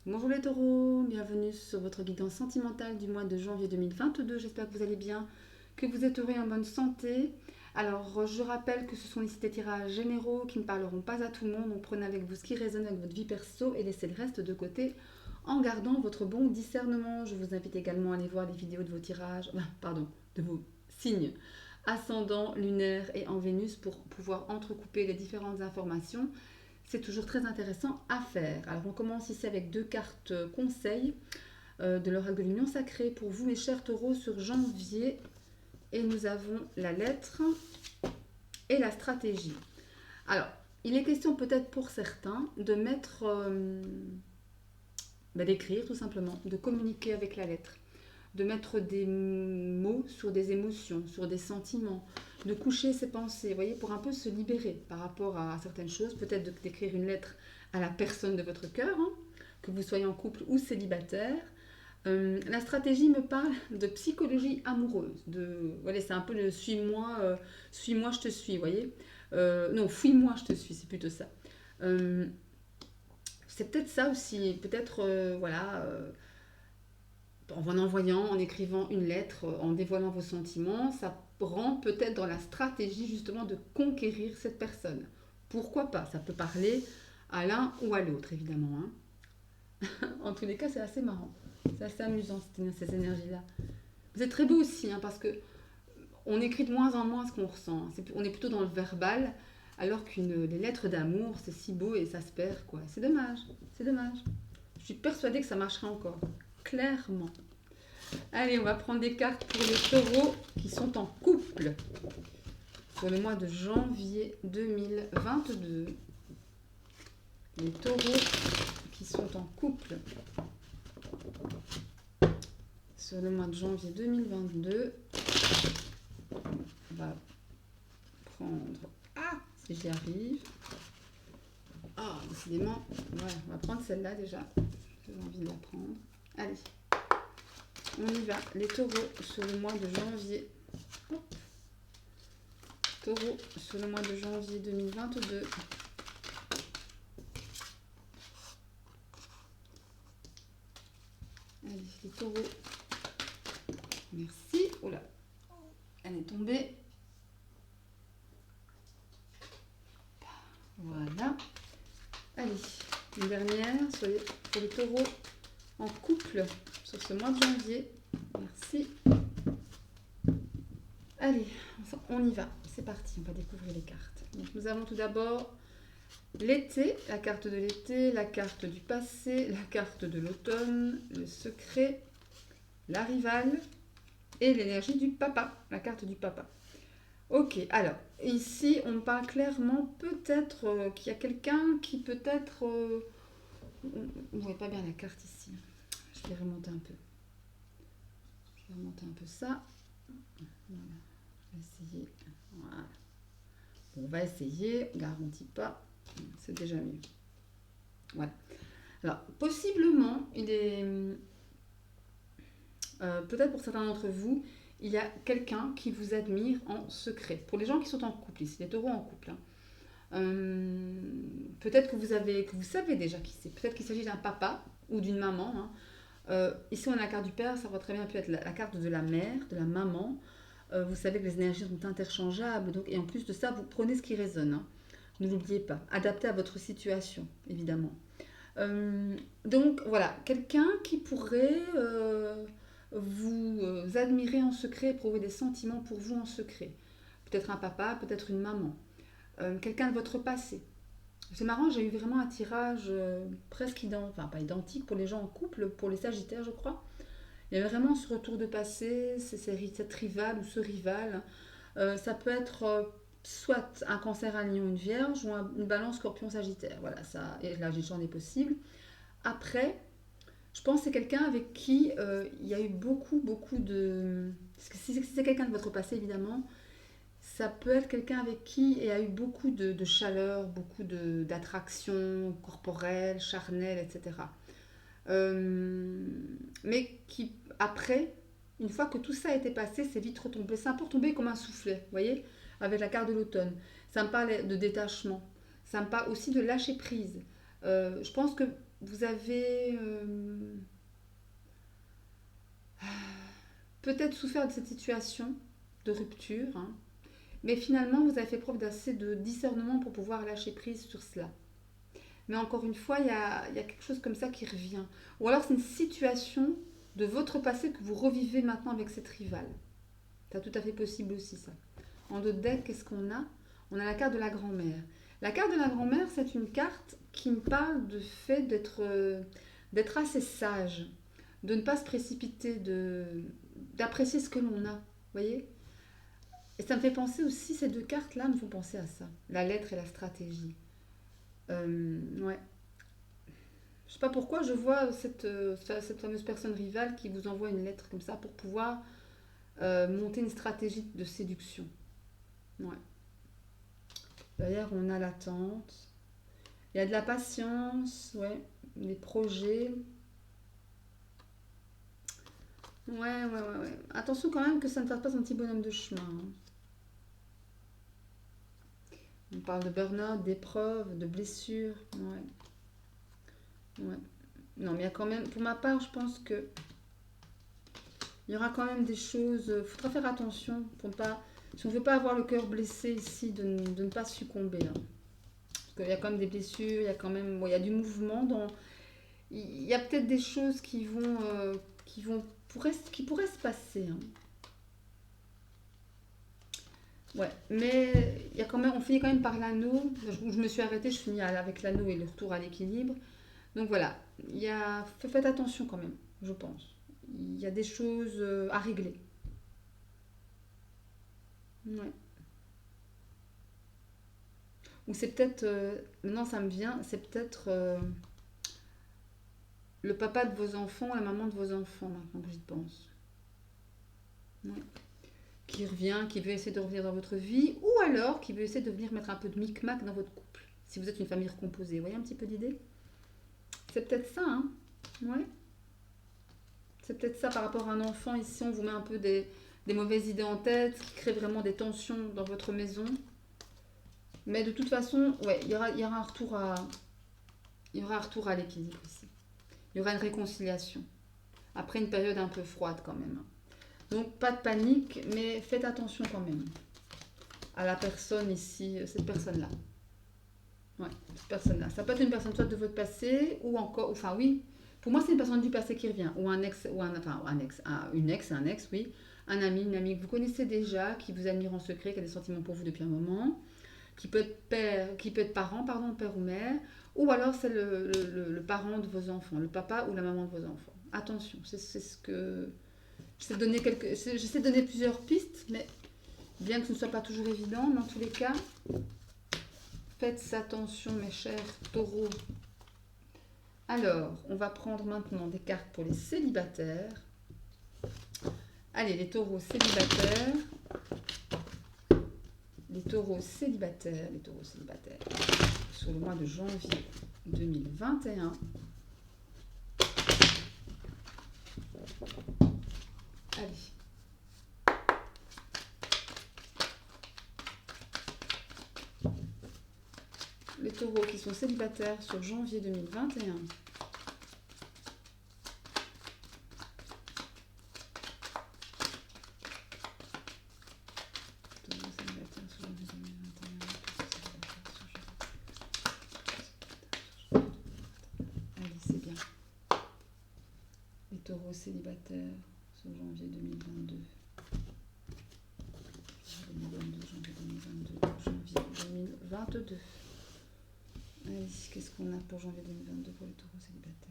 Bonjour les taureaux, bienvenue sur votre guidance sentimentale du mois de janvier 2022. J'espère que vous allez bien, que vous êtes heureux et en bonne santé. Alors, je rappelle que ce sont ici des tirages généraux qui ne parleront pas à tout le monde. Donc, prenez avec vous ce qui résonne avec votre vie perso et laissez le reste de côté en gardant votre bon discernement. Je vous invite également à aller voir les vidéos de vos tirages, pardon, de vos signes ascendant, lunaire et en Vénus pour pouvoir entrecouper les différentes informations. C'est toujours très intéressant à faire. Alors on commence ici avec deux cartes conseils de l'oracle de l'Union sacrée pour vous mes chers taureaux sur janvier. Et nous avons la lettre et la stratégie. Alors, il est question peut-être pour certains de mettre, d'écrire tout simplement, de communiquer avec la lettre, de mettre des mots sur des émotions, sur des sentiments, de coucher ses pensées, vous voyez, pour un peu se libérer par rapport à certaines choses, peut-être d'écrire une lettre à la personne de votre cœur, hein, que vous soyez en couple ou célibataire. La stratégie me parle de psychologie amoureuse, voilà, c'est un peu le suis-moi, je te suis, vous voyez. Non, fuis-moi, je te suis, c'est plutôt ça. Euh, c'est peut-être ça aussi, peut-être, voilà, en envoyant, en écrivant une lettre, en dévoilant vos sentiments, ça rentre peut-être dans la stratégie justement de conquérir cette personne. Pourquoi pas? Ça peut parler à l'un ou à l'autre, évidemment, hein. En tous les cas, c'est assez marrant. C'est assez amusant, ces énergies-là. Vous êtes très beau aussi, hein, parce que on écrit de moins en moins ce qu'on ressent. On est plutôt dans le verbal, alors les lettres d'amour, c'est si beau et ça se perd, quoi. C'est dommage, c'est dommage. Je suis persuadée que ça marcherait encore. Clairement. Allez, on va prendre des cartes pour les taureaux qui sont en couple pour le mois de janvier 2022. Les taureaux qui sont en couple sur le mois de janvier 2022. On va prendre... Ah, si j'y arrive. Ah, décidément. Ouais, on va prendre celle-là déjà. J'ai envie de la prendre. Allez, on y va. Les taureaux sur le mois de janvier. Hop. Taureau sur le mois de janvier 2022. Allez, les taureaux. Merci. Oh là, elle est tombée. Voilà. Allez, une dernière pour les taureaux en couple sur ce mois de janvier. Merci. Allez, on y va. C'est parti, on va découvrir les cartes. Donc, nous avons tout d'abord l'été, la carte de l'été, la carte du passé, la carte de l'automne, le secret, la rivale et l'énergie du papa, la carte du papa. Ok, alors ici on parle clairement peut-être qu'il y a quelqu'un qui peut-être... on ne voit pas bien la carte ici. Je vais remonter un peu. Je vais remonter un peu ça. Voilà. Je vais essayer. Voilà. Bon, on va essayer, on ne garantit pas. C'est déjà mieux. Voilà. Alors, possiblement, il est... peut-être pour certains d'entre vous, il y a quelqu'un qui vous admire en secret. Pour les gens qui sont en couple, ici, les taureaux en couple, hein. Peut-être que vous savez déjà qui c'est. Peut-être qu'il s'agit d'un papa ou d'une maman, hein. Ici, on a la carte du père, ça va très bien pu être la carte de la mère, de la maman. Vous savez que les énergies sont interchangeables, donc, et en plus de ça, vous prenez ce qui résonne, hein. Ne l'oubliez pas. Adapté à votre situation, évidemment. Donc voilà, quelqu'un qui pourrait vous admirer en secret, éprouver des sentiments pour vous en secret. Peut-être un papa, peut-être une maman. Quelqu'un de votre passé. C'est marrant, j'ai eu vraiment un tirage presque identique, enfin pas identique pour les gens en couple, pour les sagittaires je crois. Il y avait vraiment ce retour de passé, cette rivale ou ce rival. Ça peut être soit un cancer, un lion, une vierge, ou une balance scorpion sagittaire. Voilà, ça, et là j'en ai possible. Après, je pense que c'est quelqu'un avec qui il y a eu beaucoup de... Si c'est quelqu'un de votre passé évidemment, ça peut être quelqu'un avec qui il y a eu beaucoup de chaleur, beaucoup d'attraction corporelle, charnelle, etc. Mais qui, après, une fois que tout ça a été passé, c'est vite retombé. C'est un peu retombé comme un soufflet, vous voyez, avec la carte de l'automne. Ça me parle de détachement. Ça me parle aussi de lâcher prise. Je pense que vous avez peut-être souffert de cette situation de rupture, hein, mais finalement, vous avez fait preuve d'assez de discernement pour pouvoir lâcher prise sur cela. Mais encore une fois, il y a quelque chose comme ça qui revient. Ou alors, c'est une situation de votre passé que vous revivez maintenant avec cette rivale. C'est tout à fait possible aussi, ça. En dos de deck, qu'est-ce qu'on a? On a la carte de la grand-mère. La carte de la grand-mère, c'est une carte qui me parle du fait d'être assez sage, de ne pas se précipiter, d'apprécier ce que l'on a. Vous voyez? Et ça me fait penser aussi, ces deux cartes-là me font penser à ça. La lettre et la stratégie. Ouais. Je sais pas pourquoi je vois cette fameuse personne rivale qui vous envoie une lettre comme ça pour pouvoir monter une stratégie de séduction. Ouais. D'ailleurs, on a l'attente. Il y a de la patience, ouais. Des projets. Ouais. Attention quand même que ça ne fasse pas un petit bonhomme de chemin, hein. On parle de burn-out, d'épreuves, de blessures. Ouais. Non, mais il y a quand même, pour ma part, je pense que il y aura quand même des choses. Il faudra faire attention pour ne pas. Si on ne veut pas avoir le cœur blessé ici, de ne pas succomber, hein. Parce qu'il y a quand même des blessures, il y a quand même. Bon, il y a du mouvement. Il y a peut-être des choses qui pourraient se passer, hein. Ouais, mais il y a quand même, on finit quand même par l'anneau. Je me suis arrêtée, je finis avec l'anneau et le retour à l'équilibre. Donc voilà, faites attention quand même, je pense. Il y a des choses à régler. Ouais. Ou c'est peut-être, maintenant ça me vient, c'est peut-être le papa de vos enfants, la maman de vos enfants, maintenant que j'y pense. Ouais. Qui revient, qui veut essayer de revenir dans votre vie, ou alors qui veut essayer de venir mettre un peu de micmac dans votre couple. Si vous êtes une famille recomposée, vous voyez un petit peu d'idée? C'est peut-être ça, hein? Ouais. C'est peut-être ça par rapport à un enfant. Ici, on vous met un peu des mauvaises idées en tête, qui crée vraiment des tensions dans votre maison. Mais de toute façon, ouais, il y aura un retour il y aura un retour à l'équilibre ici. Il y aura une réconciliation. Après une période un peu froide quand même, hein. Donc pas de panique, mais faites attention quand même à la personne ici, cette personne-là. Ouais, cette personne-là. Ça peut être une personne soit de votre passé ou encore, enfin oui, pour moi c'est une personne du passé qui revient, ou un ex, enfin un ex, un ex, oui, un ami, une amie que vous connaissez déjà, qui vous admire en secret, qui a des sentiments pour vous depuis un moment, qui peut être père, qui peut être parent, pardon, père ou mère, ou alors c'est le parent de vos enfants, le papa ou la maman de vos enfants. Attention, c'est ce que j'essaie de donner plusieurs pistes, mais bien que ce ne soit pas toujours évident, dans tous les cas, faites attention, mes chers taureaux. Alors, on va prendre maintenant des cartes pour les célibataires. Allez, les taureaux célibataires. Les taureaux célibataires. Sur le mois de janvier 2021. Allez. Les taureaux qui sont célibataires sur janvier 2021. Allez, c'est bien. Les taureaux célibataires sur janvier 2022. Janvier 2022. Allez, qu'est-ce qu'on a pour janvier 2022 pour les taureaux célibataires?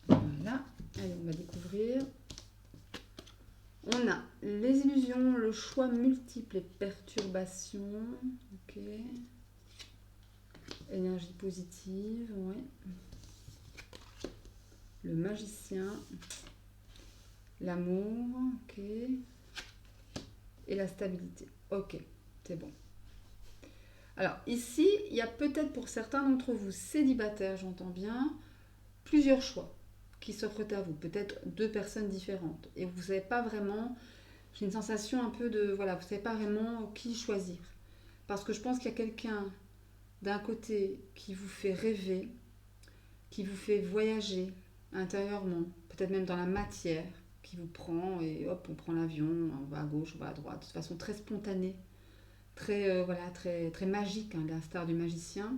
Voilà, allez, on va découvrir. On a les illusions, le choix multiple et perturbations. Ok. Énergie positive, ouais. Le magicien. L'amour, ok. Et la stabilité. Ok, c'est bon. Alors ici, il y a peut-être pour certains d'entre vous célibataires, j'entends bien, plusieurs choix qui s'offrent à vous, peut-être deux personnes différentes. Et vous ne savez pas vraiment, j'ai une sensation un peu de, voilà, vous ne savez pas vraiment qui choisir. Parce que je pense qu'il y a quelqu'un d'un côté qui vous fait rêver, qui vous fait voyager intérieurement, peut-être même dans la matière, qui vous prend et hop, on prend l'avion, on va à gauche, on va à droite, de façon très spontanée, très, voilà, très, très magique, hein, l'instar du magicien.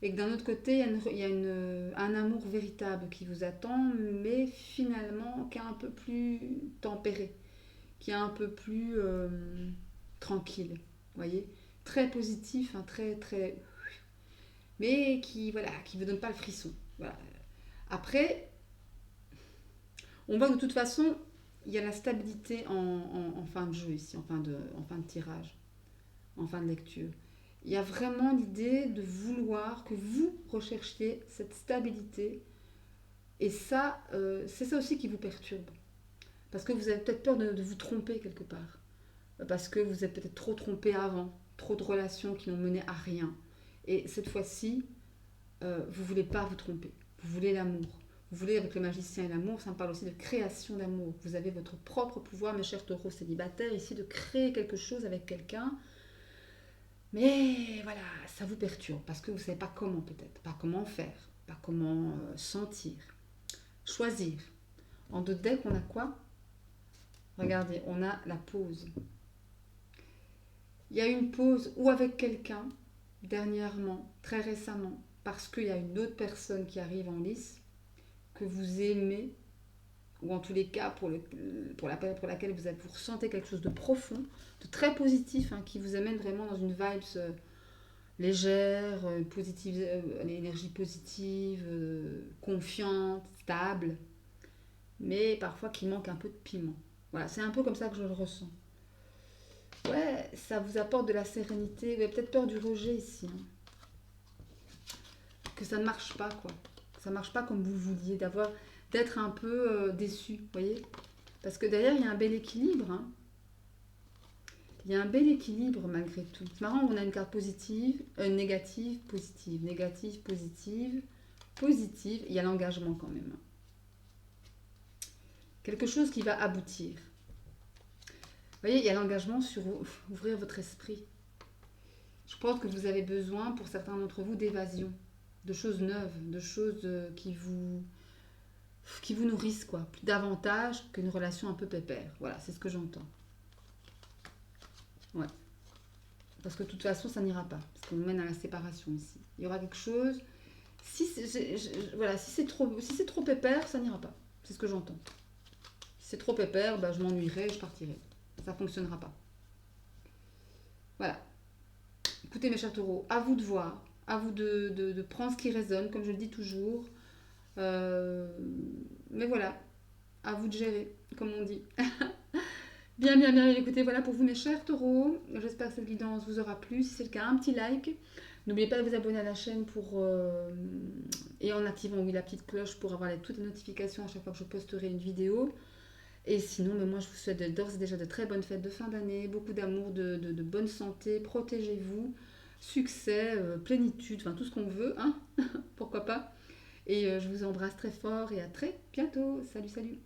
Et que d'un autre côté, un amour véritable qui vous attend, mais finalement qui est un peu plus tempéré, qui est un peu plus tranquille, vous voyez, très positif, hein, très, très, mais qui, voilà, qui ne vous donne pas le frisson. Voilà. Après, on voit que de toute façon, il y a la stabilité en fin de jeu ici, en fin de tirage, en fin de lecture. Il y a vraiment l'idée de vouloir que vous recherchiez cette stabilité. Et ça, c'est ça aussi qui vous perturbe. Parce que vous avez peut-être peur de vous tromper quelque part. Parce que vous êtes peut-être trop trompé avant. Trop de relations qui n'ont mené à rien. Et cette fois-ci, vous ne voulez pas vous tromper. Vous voulez l'amour. Vous voulez, avec le magicien et l'amour, ça me parle aussi de création d'amour. Vous avez votre propre pouvoir, mes chers taureaux célibataires, ici, de créer quelque chose avec quelqu'un. Mais voilà, ça vous perturbe parce que vous ne savez pas comment peut-être, pas comment faire, pas comment sentir, choisir. En deux decks, on a quoi? Regardez, on a la pause. Il y a une pause ou avec quelqu'un, dernièrement, très récemment, parce qu'il y a une autre personne qui arrive en lice, que vous aimez, ou en tous les cas pour laquelle vous ressentez quelque chose de profond, de très positif, hein, qui vous amène vraiment dans une vibe légère, positive, l'énergie positive, confiante, stable, mais parfois qui manque un peu de piment. Voilà, c'est un peu comme ça que je le ressens. Ouais, ça vous apporte de la sérénité. Vous avez peut-être peur du rejet ici, hein. Que ça ne marche pas, quoi. Que ça ne marche pas comme vous vouliez, d'être un peu déçu, vous voyez. Parce que derrière, il y a un bel équilibre, hein. Il y a un bel équilibre malgré tout. C'est marrant, on a une carte positive, négative, positive, négative, positive, positive. Il y a l'engagement quand même. Quelque chose qui va aboutir. Vous voyez, il y a l'engagement sur ouvrir votre esprit. Je pense que vous avez besoin, pour certains d'entre vous, d'évasion, de choses neuves, de choses qui vous nourrissent, quoi. Plus davantage qu'une relation un peu pépère. Voilà, c'est ce que j'entends. Ouais. Parce que de toute façon, ça n'ira pas. Parce qu'on mène à la séparation ici. Il y aura quelque chose. Voilà, si c'est trop pépère, ça n'ira pas. C'est ce que j'entends. Si c'est trop pépère, bah, je m'ennuierai, je partirai. Ça ne fonctionnera pas. Voilà. Écoutez mes chers taureaux, à vous de voir, à vous de prendre ce qui résonne, comme je le dis toujours. Euh, mais voilà, à vous de gérer, comme on dit. Bien, bien, bien. Écoutez, voilà pour vous mes chers taureaux. J'espère que cette guidance vous aura plu. Si c'est le cas, un petit like. N'oubliez pas de vous abonner à la chaîne et en activant oui, la petite cloche pour avoir toutes les notifications à chaque fois que je posterai une vidéo. Et sinon, mais moi je vous souhaite d'ores et déjà de très bonnes fêtes de fin d'année, beaucoup d'amour, de bonne santé, protégez-vous, succès, plénitude, enfin tout ce qu'on veut, hein. Pourquoi pas. Et je vous embrasse très fort et à très bientôt. Salut, salut.